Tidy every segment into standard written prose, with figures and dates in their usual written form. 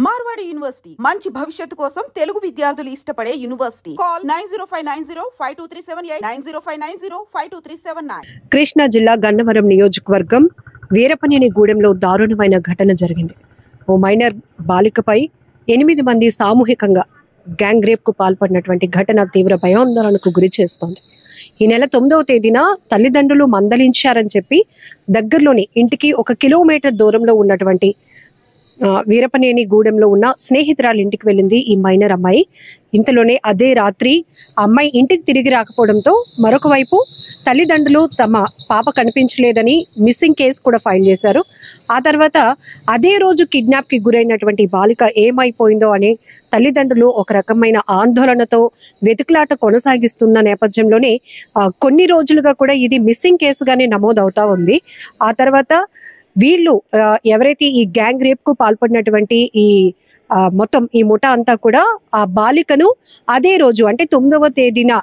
Marwadi university మంచి భవిష్యత్తు కోసం తెలుగు విద్యార్థులు ఇష్టపడే యూనివర్సిటీ. కాల్ 9059052378 9059052379. కృష్ణా జిల్లా గన్నవరం నియోజకవర్గం వీరపనేని గూడెంలో దారుణమైన ఘటన జరిగింది. ఓ మైనర్ బాలికపై 8 మంది సామూహికంగా గ్యాంగ్ రేప్ కు పాల్పడినటువంటి ఘటన తీవ్ర భయాందోళనకు గురి చేస్తోంది. ఈ నెల 9వ తేదీన తల్లిదండ్రులు మందలించారని చెప్పి దగ్గరలోని ఇంటికి 1 కిలోమీటర్ దూరంలో ఉన్నటువంటి వీరపనేని గూడెంలో ఉన్న స్నేహితురాలు ఇంటికి వెళ్ళింది ఈ మైనర్ అమ్మాయి. ఇంతలోనే అదే రాత్రి అమ్మాయి ఇంటికి తిరిగి రాకపోవడంతో మరొక వైపు తల్లిదండ్రులు తమ పాప కనిపించలేదని మిస్సింగ్ కేసు కూడా ఫైల్ చేశారు. ఆ తర్వాత అదే రోజు కిడ్నాప్కి గురైనటువంటి బాలిక ఏమైపోయిందో అని తల్లిదండ్రులు ఒక రకమైన ఆందోళనతో వెతుకులాట కొనసాగిస్తున్న నేపథ్యంలోనే కొన్ని రోజులుగా కూడా ఇది మిస్సింగ్ కేసుగానే నమోదవుతా ఉంది. ఆ తర్వాత వీళ్ళు ఎవరైతే ఈ గ్యాంగ్ రేప్ కు పాల్పడినటువంటి ఈ మొత్తం ఈ ముఠా అంతా కూడా ఆ బాలికను అదే రోజు అంటే 9వ తేదీన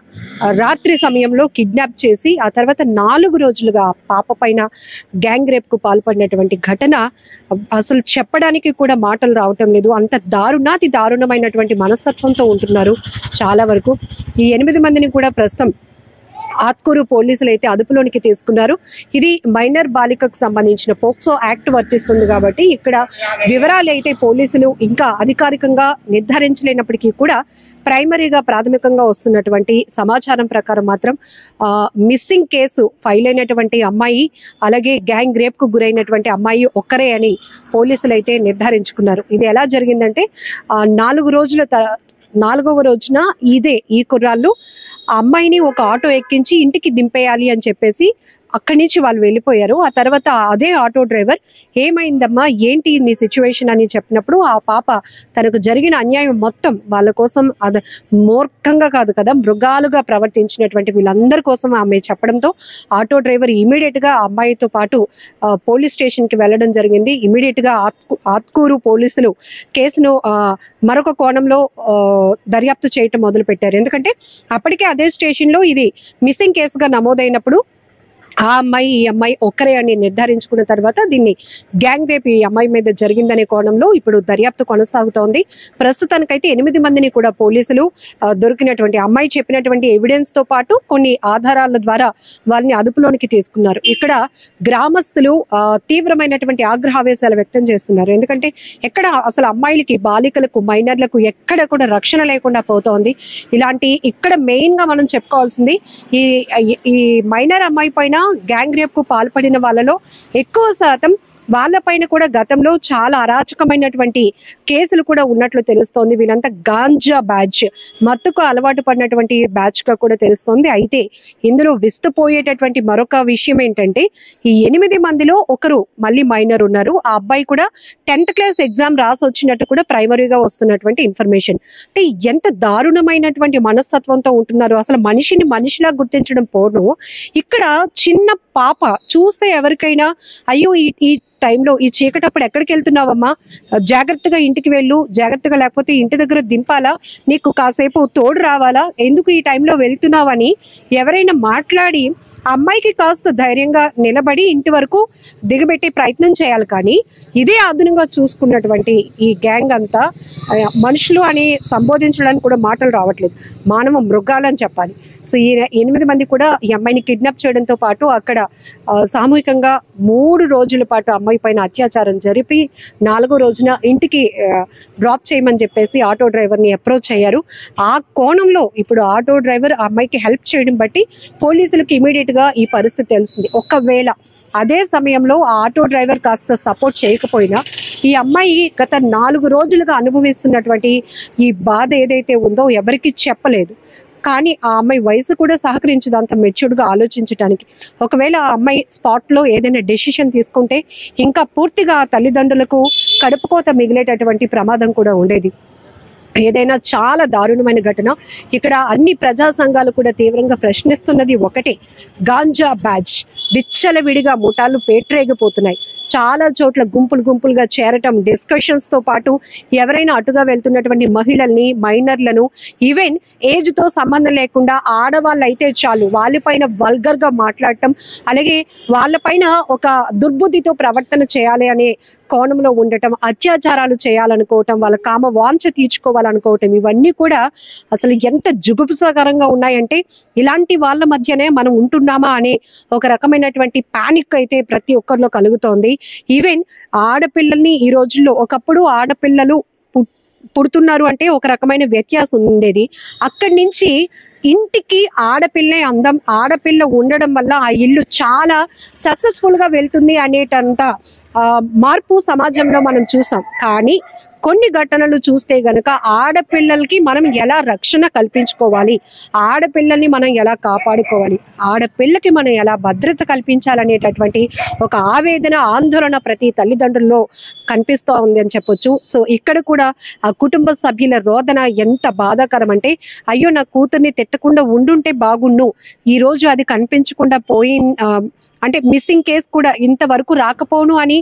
రాత్రి సమయంలో కిడ్నాప్ చేసి ఆ తర్వాత 4 రోజులుగా ఆ పాప పైన గ్యాంగ్ రేప్ కు పాల్పడినటువంటి ఘటన అసలు చెప్పడానికి కూడా మాటలు రావటం లేదు. అంత దారుణమైనటువంటి మనస్తత్వంతో ఉంటున్నారు చాలా వరకు. ఈ 8 మందిని కూడా ప్రస్తుతం ఆత్కూరు పోలీసులు అయితే అదుపులోనికి తీసుకున్నారు. ఇది మైనర్ బాలికకు సంబంధించిన పోక్సో యాక్ట్ వర్తిస్తుంది కాబట్టి ఇక్కడ వివరాలు అయితే పోలీసులు ఇంకా అధికారికంగా నిర్ధారించలేనప్పటికీ కూడా ప్రైమరీగా ప్రాథమికంగా వస్తున్నటువంటి సమాచారం ప్రకారం మాత్రం మిస్సింగ్ కేసు ఫైల్ అయినటువంటి అమ్మాయి అలాగే గ్యాంగ్ రేప్ కు గురైనటువంటి అమ్మాయి ఒక్కరే అని పోలీసులు అయితే నిర్ధారించుకున్నారు. ఇది ఎలా జరిగిందంటే 4వ రోజున ఈ కుర్రాళ్ళు ఆ అమ్మాయిని ఒక ఆటో ఎక్కించి ఇంటికి దింపేయాలి అని చెప్పేసి అక్కడి నుంచి వాళ్ళు వెళ్ళిపోయారు. ఆ తర్వాత అదే ఆటో డ్రైవర్ ఏమైందమ్మా ఏంటి నీ సిచ్యువేషన్ అని చెప్పినప్పుడు ఆ పాప తనకు జరిగిన అన్యాయం మొత్తం వాళ్ళ కోసం అది మూర్ఖంగా కాదు కదా మృగాలుగా ప్రవర్తించినటువంటి వీళ్ళందరి కోసం ఆమె చెప్పడంతో ఆటో డ్రైవర్ ఇమీడియట్ గా అమ్మాయితో పాటు పోలీస్ స్టేషన్ కి వెళ్ళడం జరిగింది. ఇమీడియట్ గా ఆత్కూరు పోలీసులు కేసును మరొక కోణంలో దర్యాప్తు చేయటం మొదలు పెట్టారు. ఎందుకంటే అప్పటికే అదే స్టేషన్ లో ఇది మిస్సింగ్ కేసుగా నమోదైనప్పుడు ఆ అమ్మాయి ఈ అమ్మాయి ఒక్కరే అని నిర్ధారించుకున్న తర్వాత దీన్ని గ్యాంగ్ రేప్ ఈ అమ్మాయి మీద జరిగిందనే కోణంలో ఇప్పుడు దర్యాప్తు కొనసాగుతోంది. ప్రస్తుతానికైతే 8 మందిని కూడా పోలీసులు దొరికినటువంటి అమ్మాయి చెప్పినటువంటి ఎవిడెన్స్ తో పాటు కొన్ని ఆధారాల ద్వారా వాళ్ళని అదుపులోనికి తీసుకున్నారు. ఇక్కడ గ్రామస్తులు తీవ్రమైనటువంటి ఆగ్రహావేశాలు వ్యక్తం చేస్తున్నారు. ఎందుకంటే ఎక్కడ అసలు అమ్మాయిలకి బాలికలకు మైనర్లకు ఎక్కడ కూడా రక్షణ లేకుండా పోతోంది. ఇలాంటి ఇక్కడ మెయిన్ గా మనం చెప్పుకోవాల్సింది ఈ మైనర్ అమ్మాయి పైన గ్యాంగ్ రేప్ కు పాల్పడిన వాళ్ళలో ఎక్కువ శాతం వాళ్ళపైన కూడా గతంలో చాలా అరాచకమైనటువంటి కేసులు కూడా ఉన్నట్లు తెలుస్తోంది. వీళ్ళంతా గాంజా బ్యాచ్ మత్తుకు అలవాటు పడినటువంటి బ్యాచ్ గా కూడా తెలుస్తోంది. అయితే ఇందులో విస్తుపోయేటటువంటి మరొక విషయం ఏంటంటే ఈ 8 మందిలో ఒకరు మళ్ళీ మైనర్ ఉన్నారు. ఆ అబ్బాయి కూడా 10th క్లాస్ ఎగ్జామ్ రాసి వచ్చినట్టు కూడా ప్రైమరీగా వస్తున్నటువంటి ఇన్ఫర్మేషన్. అంటే ఎంత దారుణమైనటువంటి మనస్తత్వంతో ఉంటున్నారు. అసలు మనిషిని మనిషిలా గుర్తించడం పోను ఇక్కడ చిన్న పాప చూస్తే ఎవరికైనా అయ్యో ఈ టైంలో ఈ చీకటప్పుడు ఎక్కడికి వెళ్తున్నావమ్మా జాగ్రత్తగా ఇంటికి వెళ్ళు జాగ్రత్తగా లేకపోతే ఇంటి దగ్గర దింపాలా నీకు కాసేపు తోడు రావాలా ఎందుకు ఈ టైంలో వెళ్తున్నావని ఎవరైనా మాట్లాడి అమ్మాయికి కాస్త ధైర్యంగా నిలబడి ఇంటి వరకు దిగబెట్టే ప్రయత్నం చేయాలి. కానీ ఇదే ఆధునంగా చూసుకున్నటువంటి ఈ గ్యాంగ్ అంతా మనుషులు అని సంబోధించడానికి కూడా మాటలు రావట్లేదు. మానవ మృగాలని చెప్పాలి. సో ఈ 8 మంది కూడా ఈ అమ్మాయిని కిడ్నాప్ చేయడంతో పాటు అక్కడ సామూహికంగా 3 రోజుల పాటు అమ్మాయి పైన అత్యాచారం జరిపి 4వ రోజున ఇంటికి డ్రాప్ చేయమని చెప్పేసి ఆటో డ్రైవర్ని అప్రోచ్ అయ్యారు. ఆ కోణంలో ఇప్పుడు ఆటో డ్రైవర్ ఆ అమ్మాయికి హెల్ప్ చేయడం బట్టి పోలీసులకు ఇమీడియట్ గా ఈ పరిస్థితి తెలిసింది. ఒకవేళ అదే సమయంలో ఆ ఆటో డ్రైవర్ కాస్త సపోర్ట్ చేయకపోయినా ఈ అమ్మాయి గత 4 రోజులుగా అనుభవిస్తున్నటువంటి ఈ బాధ ఏదైతే ఉందో ఎవరికి చెప్పలేదు. కానీ ఆ అమ్మాయి వయసు కూడా సహకరించదు అంత మెచ్యూర్డ్ గా ఆలోచించడానికి. ఒకవేళ ఆ అమ్మాయి స్పాట్ లో ఏదైనా డెసిషన్ తీసుకుంటే ఇంకా పూర్తిగా తల్లిదండ్రులకు కడుపుకోత మిగిలేటటువంటి ప్రమాదం కూడా ఉండేది. ఏదైనా చాలా దారుణమైన ఘటన. ఇక్కడ అన్ని ప్రజా సంఘాలు కూడా తీవ్రంగా ప్రశ్నిస్తున్నది ఒకటే, గాంజా బ్యాచ్ విచ్చలవిడిగా ముఠాలు పేట్రేగిపోతున్నాయి. చాలా చోట్ల గుంపులుగా చేరటం, డిస్కషన్స్ తో పాటు ఎవరైనా అటుగా వెళ్తున్నటువంటి మహిళల్ని మైనర్లను ఈవెన్ ఏజ్ తో సంబంధం లేకుండా ఆడవాళ్ళు అయితే చాలు వాళ్ళపైన వల్గర్ గా మాట్లాడటం, అలాగే వాళ్ళపైన ఒక దుర్బుద్ధితో ప్రవర్తన చేయాలి అనే కోణంలో ఉండటం, అత్యాచారాలు చేయాలనుకోవటం, వాళ్ళ కామ వాంఛ తీర్చుకోవాలనుకోవటం, ఇవన్నీ కూడా అసలు ఎంత జుగుప్సకరంగా ఉన్నాయంటే ఇలాంటి వాళ్ళ మధ్యనే మనం ఉంటున్నామా అనే ఒక రకమైనటువంటి పానిక్ అయితే ప్రతి ఒక్కరిలో కలుగుతోంది. ఈవెన్ ఆడపిల్లల్ని ఈ రోజుల్లో, ఒకప్పుడు ఆడపిల్లలు పుడుతున్నారు అంటే ఒక రకమైన వ్యత్యాసం ఉండేది. అక్కడి నుంచి ఇంటికి ఆడపిల్లే అందం, ఆడపిల్ల ఉండడం వల్ల ఆ ఇల్లు చాలా సక్సెస్ఫుల్ గా వెళ్తుంది అనేటంత మార్పు సమాజంలో మనం చూసాం. కానీ కొన్ని ఘటనలు చూస్తే గనక ఆడపిల్లలకి మనం ఎలా రక్షణ కల్పించుకోవాలి, ఆడపిల్లల్ని మనం ఎలా కాపాడుకోవాలి, ఆడపిల్లకి మనం ఎలా భద్రత కల్పించాలనేటటువంటి ఒక ఆవేదన, ఆందోళన ప్రతి తల్లిదండ్రుల్లో కనిపిస్తూ ఉంది అని చెప్పొచ్చు. సో ఇక్కడ కూడా ఆ కుటుంబ సభ్యుల రోదన ఎంత బాధాకరం అంటే, అయ్యో నా కూతుర్ని తిట్టకుండా ఉండుంటే బాగుండు, ఈ రోజు అది కనిపించకుండా అంటే మిస్సింగ్ కేసు కూడా ఇంతవరకు రాకపోను అని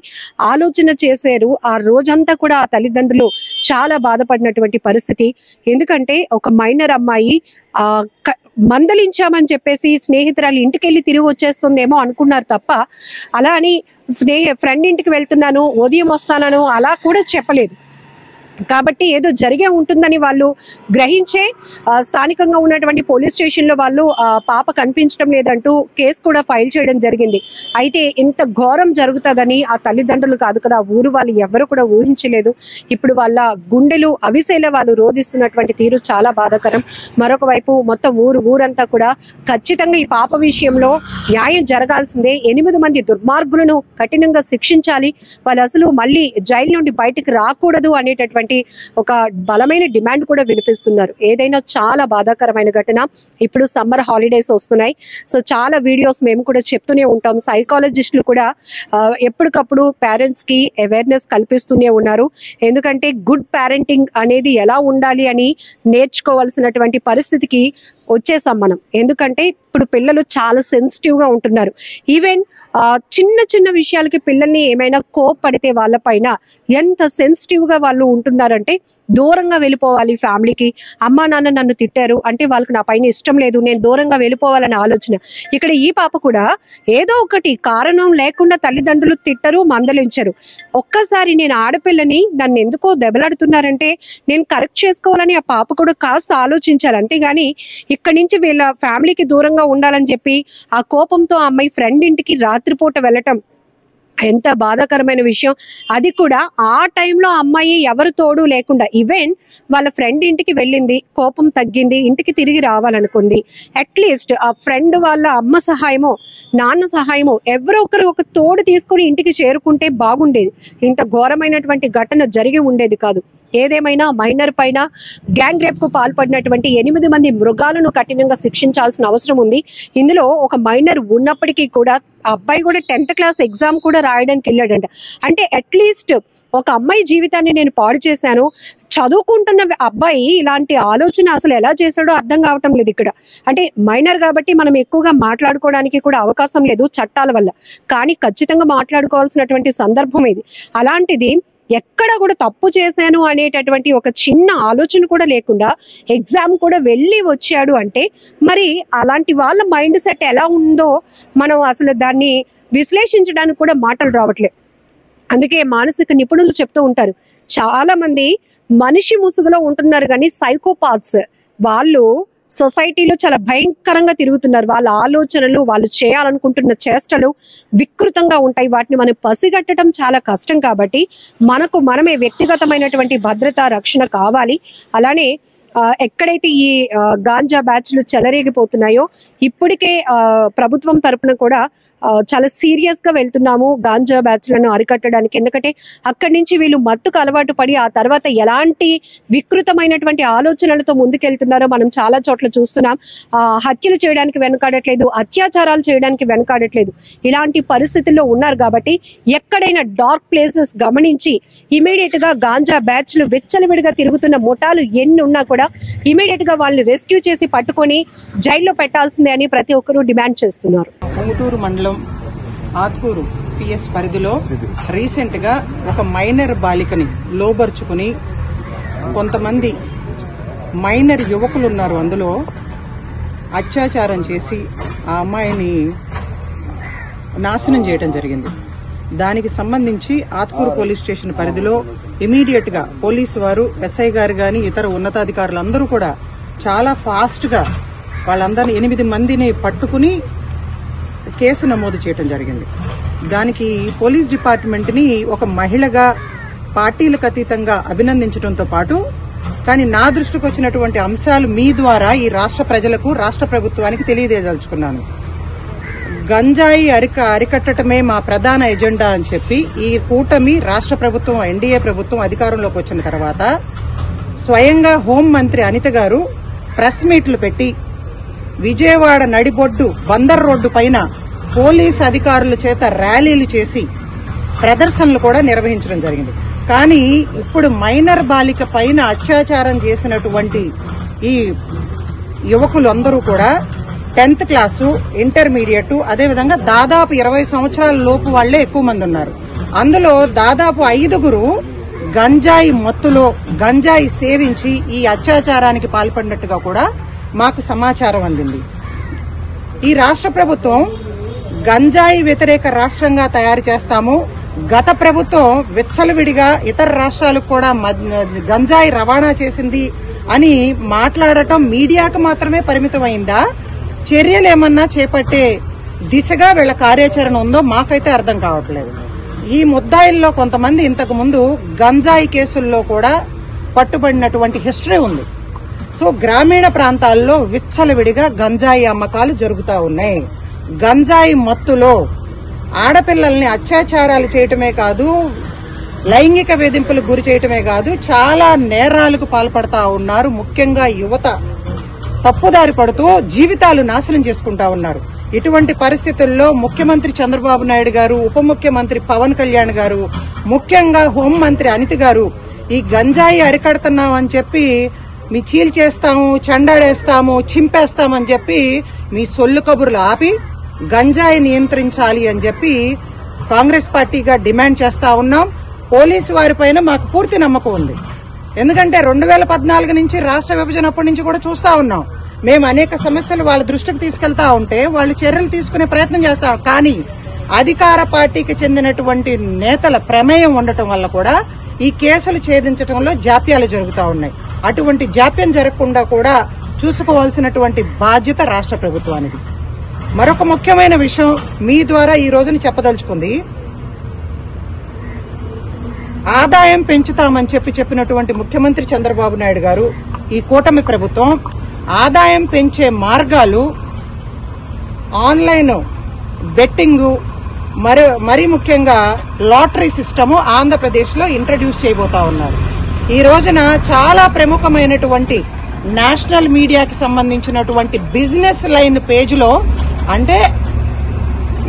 ఆలోచన చేశారు. ఆ రోజంతా కూడా ఆ తల్లిదండ్రులు చాలా బాధపడినటువంటి పరిస్థితి. ఎందుకంటే ఒక మైనర్ అమ్మాయి మందలించామని చెప్పేసి స్నేహితురాలు ఇంటికెళ్ళి తిరిగి వచ్చేస్తుందేమో అనుకున్నారు తప్ప, అలా అని ఫ్రెండ్ ఇంటికి వెళ్తున్నాను ఉదయం వస్తానను అలా కూడా చెప్పలేదు. కాబట్టి ఏదో జరిగే ఉంటుందని వాళ్ళు గ్రహించే స్థానికంగా ఉన్నటువంటి పోలీస్ స్టేషన్లో వాళ్ళు పాప కనిపించడం లేదంటూ కేసు కూడా ఫైల్ చేయడం జరిగింది. అయితే ఇంత ఘోరం జరుగుతుందని ఆ తల్లిదండ్రులు కాదు కదా, ఊరు వాళ్ళు ఎవరు కూడా ఊహించలేదు. ఇప్పుడు వాళ్ళ గుండెలు అవిసేలా వాళ్ళు రోధిస్తున్నటువంటి తీరు చాలా బాధాకరం. మరొక వైపు మొత్తం ఊరంతా కూడా ఖచ్చితంగా ఈ పాప విషయంలో న్యాయం జరగాల్సిందే, 8 మంది దుర్మార్గులను కఠినంగా శిక్షించాలి, వాళ్ళు అసలు మళ్ళీ జైలు నుండి బయటకు రాకూడదు అనేటటువంటి ఒక బలమైన డిమాండ్ కూడా వినిపిస్తున్నారు. ఏదైనా చాలా బాధాకరమైన ఘటన. ఇప్పుడు సమ్మర్ హాలిడేస్ వస్తున్నాయి. సో చాలా వీడియోస్ మేము కూడా చెప్తూనే ఉంటాం. సైకాలజిస్టులు కూడా ఎప్పటికప్పుడు పేరెంట్స్ కి అవేర్నెస్ కల్పిస్తూనే ఉన్నారు. ఎందుకంటే గుడ్ పేరెంటింగ్ అనేది ఎలా ఉండాలి అని నేర్చుకోవాల్సినటువంటి పరిస్థితికి వచ్చేసాం మనం. ఎందుకంటే ఇప్పుడు పిల్లలు చాలా సెన్సిటివ్ గా ఉంటున్నారు. ఈవెన్ చిన్న చిన్న విషయాలకి పిల్లల్ని ఏమైనా కోప్పడితే వాళ్ళ పైన ఎంత సెన్సిటివ్ గా వాళ్ళు ఉంటున్నారంటే, దూరంగా వెళ్ళిపోవాలి ఫ్యామిలీకి. అమ్మా నాన్న నన్ను తిట్టారు అంటే వాళ్ళకి నా పైన ఇష్టం లేదు, నేను దూరంగా వెళ్ళిపోవాలనే ఆలోచన. ఇక్కడ ఈ పాప కూడా ఏదో ఒకటి కారణం లేకుండా తల్లిదండ్రులు తిట్టరు, మందలించరు. ఒక్కసారి నేను ఆడపిల్లని, నన్ను ఎందుకో దెబ్బలాడుతున్నారంటే నేను కరెక్ట్ చేసుకోవాలని ఆ పాప కూడా కాస్త ఆలోచించాలి. అంతేగాని ఇక్కడి నుంచి వీళ్ళ ఫ్యామిలీకి దూరంగా ఉండాలని చెప్పి ఆ కోపంతో ఆ అమ్మాయి ఫ్రెండ్ ఇంటికి రాత్రిపూట వెళ్ళటం ఎంత బాధాకరమైన విషయం. అది కూడా ఆ టైంలో అమ్మాయి ఎవరు తోడు లేకుండా, ఈవెన్ వాళ్ళ ఫ్రెండ్ ఇంటికి వెళ్ళింది, కోపం తగ్గింది, ఇంటికి తిరిగి రావాలనుకుంది. అట్లీస్ట్ ఆ ఫ్రెండ్ వాళ్ళ అమ్మ సహాయమో నాన్న సహాయమో ఎవరో ఒకరు ఒక తోడు తీసుకొని ఇంటికి చేరుకుంటే బాగుండేది. ఇంత ఘోరమైనటువంటి ఘటన జరిగి ఉండేది కాదు. ఏదేమైనా మైనర్ పైన గ్యాంగ్ రేప్ కు పాల్పడినటువంటి 8 మంది మృగాలను కఠినంగా శిక్షించాల్సిన అవసరం ఉంది. ఇందులో ఒక మైనర్ ఉన్నప్పటికీ కూడా ఆ అబ్బాయి కూడా 10th క్లాస్ ఎగ్జామ్ కూడా రాయడానికి వెళ్ళాడంట. అంటే అట్లీస్ట్ ఒక అమ్మాయి జీవితాన్ని నేను పాడు చేశాను, చదువుకుంటున్న అబ్బాయి ఇలాంటి ఆలోచన అసలు ఎలా చేశాడో అర్థం కావటం లేదు. ఇక్కడ అంటే మైనర్ కాబట్టి మనం ఎక్కువగా మాట్లాడుకోవడానికి కూడా అవకాశం లేదు చట్టాల వల్ల, కానీ ఖచ్చితంగా మాట్లాడుకోవాల్సినటువంటి సందర్భం ఇది. అలాంటిది ఎక్కడ కూడా తప్పు చేశాను అనేటటువంటి ఒక చిన్న ఆలోచన కూడా లేకుండా ఎగ్జామ్ కూడా వెళ్ళి వచ్చాడు అంటే, మరి అలాంటి వాళ్ళ మైండ్ సెట్ ఎలా ఉందో మనం అసలు దాన్ని విశ్లేషించడానికి కూడా మాటలు రావట్లేదు. అందుకే మానసిక నిపుణులు చెప్తూ ఉంటారు, చాలా మంది మనిషి ముసుగులో ఉంటున్నారు కానీ సైకోపాత్స్ వాళ్ళు సొసైటీలో చాలా భయంకరంగా తిరుగుతున్నారు. వాళ్ళ ఆలోచనలు, వాళ్ళు చేయాలనుకుంటున్న చేష్టలు వికృతంగా ఉంటాయి. వాటిని మనం పసిగట్టడం చాలా కష్టం. కాబట్టి మనకు మనమే వ్యక్తిగతమైనటువంటి భద్రత, రక్షణ కావాలి. అలానే ఎక్కడైతే ఈ గాంజా బ్యాచ్లు చెలరేగిపోతున్నాయో ఇప్పటికే ప్రభుత్వం తరపున కూడా చాలా సీరియస్ గా వెళ్తున్నాము గాంజా బ్యాచ్లను అరికట్టడానికి. ఎందుకంటే అక్కడి నుంచి వీళ్ళు మత్తుకు అలవాటు పడి ఆ తర్వాత ఎలాంటి వికృతమైనటువంటి ఆలోచనలతో ముందుకెళ్తున్నారో మనం చాలా చోట్ల చూస్తున్నాం. హత్యలు చేయడానికి వెనకాడట్లేదు, అత్యాచారాలు చేయడానికి వెనకాడట్లేదు. ఇలాంటి పరిస్థితుల్లో ఉన్నారు. కాబట్టి ఎక్కడైనా డార్క్ ప్లేసెస్ గమనించి ఇమీడియట్ గా గాంజా బ్యాచ్లు విచ్చలవిడిగా తిరుగుతున్న ముఠాలు ఎన్ని ఉన్నా కూడా ఇమీడియట్ గా వాళ్ళని రెస్క్యూ చేసి పట్టుకొని జైల్లో పెట్టాల్సిందే అని ప్రతి ఒక్కరూ డిమాండ్ చేస్తున్నారు. ఉంగుటూరు మండలం ఆత్కూరు పిఎస్ పరిధిలో రీసెంట్ గా ఒక మైనర్ బాలికని లోబర్చుకుని కొంతమంది మైనర్ యువకులు ఉన్నారు, అందులో అత్యాచారం చేసి ఆ అమ్మాయిని నాశనం చేయడం జరిగింది. దానికి సంబంధించి ఆత్కూరు పోలీస్ స్టేషన్ పరిధిలో ఇమీడియట్ గా పోలీసు వారు, ఎస్ఐ గారు గాని ఇతర ఉన్నతాధికారులందరూ కూడా చాలా ఫాస్ట్ గా వాళ్ళందరినీ 8 మందిని పట్టుకుని కేసు నమోదు చేయడం జరిగింది. దానికి పోలీస్ డిపార్ట్మెంట్ ని ఒక మహిళగా పార్టీలకు అతీతంగా అభినందించడంతో పాటు, కానీ నా దృష్టికి వచ్చినటువంటి అంశాలు మీ ద్వారా ఈ రాష్ట్ర ప్రజలకు, రాష్ట్ర ప్రభుత్వానికి తెలియజేయదలుచుకున్నాను. గంజాయి అరికట్టడమే మా ప్రధాన ఎజెండా అని చెప్పి ఈ కూటమి రాష్ట్ర ప్రభుత్వం, ఎన్డీఏ ప్రభుత్వం అధికారంలోకి వచ్చిన తర్వాత స్వయంగా హోంమంత్రి అనిత గారు ప్రెస్ మీట్లు పెట్టి విజయవాడ నడిబొడ్డు బందర్ రోడ్డు పైన పోలీస్ అధికారుల చేత ర్యాలీలు చేసి ప్రదర్శనలు కూడా నిర్వహించడం జరిగింది. కానీ ఇప్పుడు మైనర్ బాలిక పైన అత్యాచారం చేసినటువంటి ఈ యువకులు అందరూ కూడా 10th క్లాసు, ఇంటర్మీడియట్, అదేవిధంగా దాదాపు 20 సంవత్సరాల లోపు వాళ్లే ఎక్కువ మంది ఉన్నారు. అందులో దాదాపు 5గురు గంజాయి మత్తులో గంజాయి సేవించి ఈ అత్యాచారానికి పాల్పడినట్టుగా కూడా మాకు సమాచారం అందింది. ఈ రాష్ట్ర ప్రభుత్వం గంజాయి వ్యతిరేక రాష్ట్రంగా తయారు చేస్తాము, గత ప్రభుత్వం విచ్చలవిడిగా ఇతర రాష్ట్రాలకు కూడా గంజాయి రవాణా చేసింది అని మాట్లాడటం మీడియాకు మాత్రమే పరిమితమైందా, చర్యలు ఏమన్నా చేపట్టే దిశగా వీళ్ల కార్యాచరణ ఉందో మాకైతే అర్థం కావట్లేదు. ఈ ముద్దాయిల్లో కొంతమంది ఇంతకు ముందు గంజాయి కేసుల్లో కూడా పట్టుబడినటువంటి హిస్టరీ ఉంది. సో గ్రామీణ ప్రాంతాల్లో విచ్చలవిడిగా గంజాయి అమ్మకాలు జరుగుతూ ఉన్నాయి. గంజాయి మత్తులో ఆడపిల్లల్ని అత్యాచారాలు చేయటమే కాదు, లైంగిక వేధింపులకు గురి చేయటమే కాదు, చాలా నేరాలకు పాల్పడతా ఉన్నారు. ముఖ్యంగా యువత తప్పుదారి పడుతూ జీవితాలు నాశనం చేసుకుంటా ఉన్నారు. ఇటువంటి పరిస్థితుల్లో ముఖ్యమంత్రి చంద్రబాబు నాయుడు గారు, ఉప ముఖ్యమంత్రి పవన్ కళ్యాణ్ గారు, ముఖ్యంగా హోంమంత్రి అనిత గారు ఈ గంజాయి అరికడుతున్నామని చెప్పి మీ చీల్చేస్తాము, చెండాడేస్తాము, చింపేస్తామని చెప్పి మీ సొల్లు కబుర్లు ఆపి గంజాయి నియంత్రించాలి అని చెప్పి కాంగ్రెస్ పార్టీగా డిమాండ్ చేస్తా ఉన్నాం. పోలీసు వారిపైన మాకు పూర్తి నమ్మకం ఉంది. ఎందుకంటే 2014 నుంచి రాష్ట్ర విభజన అప్పటి నుంచి కూడా చూస్తా ఉన్నాం. మేము అనేక సమస్యలు వాళ్ళ దృష్టికి తీసుకెళ్తా ఉంటే వాళ్ళు చర్యలు తీసుకునే ప్రయత్నం చేస్తాం. కానీ అధికార పార్టీకి చెందినటువంటి నేతల ప్రమేయం ఉండటం వల్ల కూడా ఈ కేసులు ఛేదించడంలో జాప్యాలు జరుగుతూ ఉన్నాయి. అటువంటి జాప్యం జరగకుండా కూడా చూసుకోవాల్సినటువంటి బాధ్యత రాష్ట్ర ప్రభుత్వానికి. మరొక ముఖ్యమైన విషయం మీ ద్వారా ఈ రోజున చెప్పదలుచుకుంది, ఆదాయం పెంచుతామని చెప్పినటువంటి ముఖ్యమంత్రి చంద్రబాబు నాయుడు గారు, ఈ కూటమి ప్రభుత్వం ఆదాయం పెంచే మార్గాలు ఆన్లైన్ బెట్టింగ్, మరీ ముఖ్యంగా లాటరీ సిస్టమ్ ఆంధ్రప్రదేశ్ లో ఇంట్రడ్యూస్ చేయబోతా ఉన్నారు. ఈ రోజున చాలా ప్రముఖమైనటువంటి నేషనల్ మీడియాకి సంబంధించినటువంటి బిజినెస్ లైన్ పేజీలో, అంటే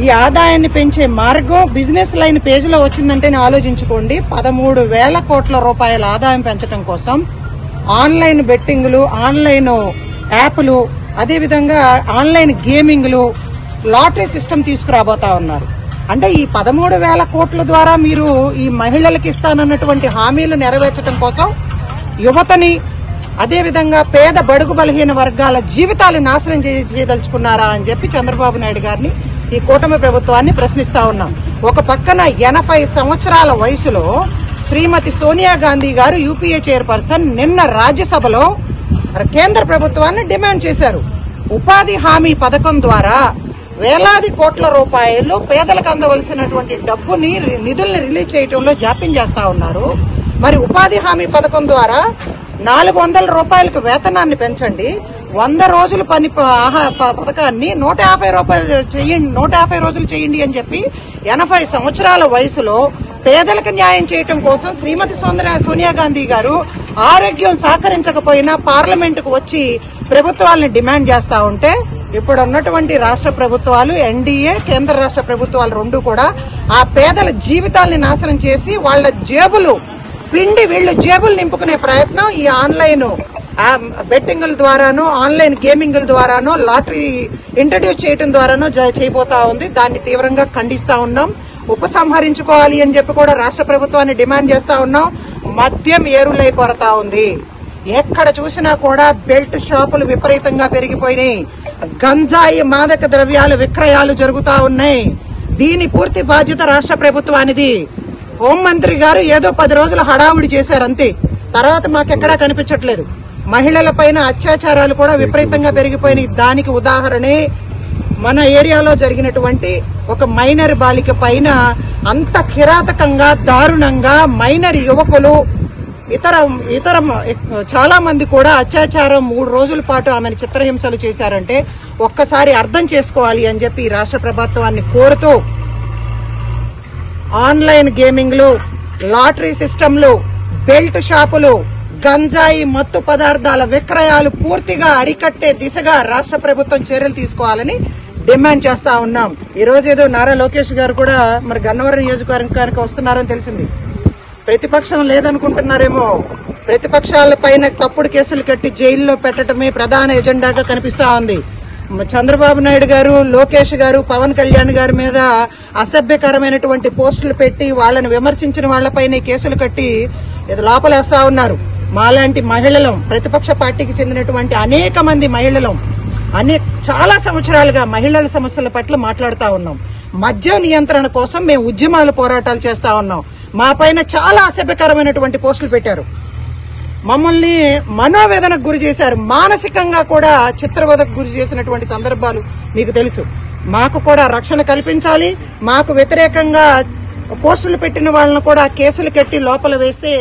ఈ ఆదాయాన్ని పెంచే మార్గం బిజినెస్ లైన్ పేజీలో వచ్చిందంటేనే ఆలోచించుకోండి. 13,000 కోట్ల రూపాయల ఆదాయం పెంచడం కోసం ఆన్లైన్ బెట్టింగ్లు, ఆన్లైన్ యాప్లు, అదేవిధంగా ఆన్లైన్ గేమింగ్లు, లాటరీ సిస్టమ్ తీసుకురాబోతా ఉన్నారు. అంటే ఈ 13,000 కోట్ల ద్వారా మీరు ఈ మహిళలకు ఇస్తానన్నటువంటి హామీలు నెరవేర్చడం కోసం యువతని, అదేవిధంగా పేద బడుగు బలహీన వర్గాల జీవితాలు నాశనం చేయదలుచుకున్నారా అని చెప్పి చంద్రబాబు నాయుడు గారిని, ఈ కూటమి ప్రభుత్వాన్ని ప్రశ్నిస్తా ఉన్నాం. ఒక పక్కన 80 సంవత్సరాల వయసులో శ్రీమతి సోనియా గాంధీ గారు, యూపీఏ చైర్పర్సన్, నిన్న రాజ్యసభలో కేంద్ర ప్రభుత్వాన్ని డిమాండ్ చేశారు. ఉపాధి హామీ పథకం ద్వారా వేలాది కోట్ల రూపాయలు పేదలకు అందవలసినటువంటి డబ్బుని, నిధుల్ని రిలీజ్ చేయడంలో జాప్యం చేస్తా ఉన్నారు. మరి ఉపాధి హామీ పథకం ద్వారా 400 రూపాయలకు వేతనాన్ని పెంచండి, 100 రోజుల పని పథకాన్ని 150 రోజులు చేయండి అని చెప్పి 80 సంవత్సరాల వయసులో పేదలకు న్యాయం చేయటం కోసం శ్రీమతి సోనియా గాంధీ గారు ఆరోగ్యం సహకరించకపోయినా పార్లమెంటుకు వచ్చి ప్రభుత్వాలను డిమాండ్ చేస్తా ఉంటే, ఇప్పుడు ఉన్నటువంటి రాష్ట్ర ప్రభుత్వాలు, ఎన్డీఏ, కేంద్ర రాష్ట్ర ప్రభుత్వాలు రెండు కూడా ఆ పేదల జీవితాల్ని నాశనం చేసి వాళ్ళ జేబులు పిండి వీళ్ళు జేబులు నింపుకునే ప్రయత్నం ఈ ఆన్లైన్ బెట్టింగుల ద్వారానో, ఆన్లైన్ గేమింగ్ల ద్వారానో, లాటరీ ఇంట్రడ్యూస్ చేయడం ద్వారానో చేయబోతా ఉంది. దాన్ని తీవ్రంగా ఖండిస్తా ఉన్నాం. ఉపసంహరించుకోవాలి అని చెప్పి కూడా రాష్ట్ర ప్రభుత్వాన్ని డిమాండ్ చేస్తా ఉన్నాం. మద్యం ఏరులైపోతా ఉంది. ఎక్కడ చూసినా కూడా బెల్ట్ షాపులు విపరీతంగా పెరిగిపోయినాయి. గంజాయి మాదక ద్రవ్యాలు విక్రయాలు జరుగుతా ఉన్నాయి. దీని పూర్తి బాధ్యత రాష్ట్ర ప్రభుత్వానిది. హోంమంత్రి గారు ఏదో 10 రోజులు హడావుడి చేశారు అంతే, తర్వాత మాకెక్కడా కనిపించట్లేదు. మహిళల పైన అత్యాచారాలు కూడా విపరీతంగా పెరిగిపోయినాయి. దానికి ఉదాహరణే మన ఏరియాలో జరిగినటువంటి ఒక మైనర్ బాలిక పైన అంత కిరాతకంగా దారుణంగా మైనర్ యువకులు ఇతర చాలా మంది కూడా అత్యాచారం 3 రోజుల పాటు ఆమెను చిత్రహింసలు చేశారంటే ఒక్కసారి అర్థం చేసుకోవాలి అని చెప్పి రాష్ట్ర ప్రభుత్వాన్ని కోరుతూ ఆన్లైన్ గేమింగ్లు, లాటరీ సిస్టంలు, బెల్ట్ షాపులు, గంజాయి మత్తు పదార్థాల విక్రయాలు పూర్తిగా అరికట్టే దిశగా రాష్ట్ర ప్రభుత్వం చర్యలు తీసుకోవాలని డిమాండ్ చేస్తా ఉన్నాం. ఈ రోజు ఏదో నారా లోకేష్ గారు కూడా మరి గన్నవరం నియోజకవర్గానికి వస్తున్నారని తెలిసింది. ప్రతిపక్షం లేదనుకుంటున్నారేమో. ప్రతిపక్షాల పైన తప్పుడు కేసులు కట్టి జైల్లో పెట్టడమే ప్రధాన ఎజెండాగా కనిపిస్తా ఉంది. చంద్రబాబు నాయుడు గారు, లోకేష్ గారు, పవన్ కళ్యాణ్ గారి మీద అసభ్యకరమైనటువంటి పోస్టులు పెట్టి వాళ్ళని విమర్శించిన వాళ్లపైనే కేసులు కట్టి లోపలేస్తా ఉన్నారు. మాలాంటి మహిళలం, ప్రతిపక్ష పార్టీకి చెందినటువంటి అనేక మంది మహిళలం చాలా సంవత్సరాలుగా మహిళల సమస్యల పట్ల మాట్లాడుతా ఉన్నాం. మద్యం నియంత్రణ కోసం మేము ఉద్యమాలు, పోరాటాలు చేస్తా ఉన్నాం. మా పైన చాలా అసభ్యకరమైనటువంటి పోస్టులు పెట్టారు. మమ్మల్ని మనోవేదనకు గురి చేశారు. మానసికంగా కూడా చిత్రవదకు గురి చేసినటువంటి సందర్భాలు మీకు తెలుసు. మాకు కూడా రక్షణ కల్పించాలి. మాకు వ్యతిరేకంగా పోస్టులు పెట్టిన వాళ్ళను కూడా కేసులు కట్టి లోపల వేస్తే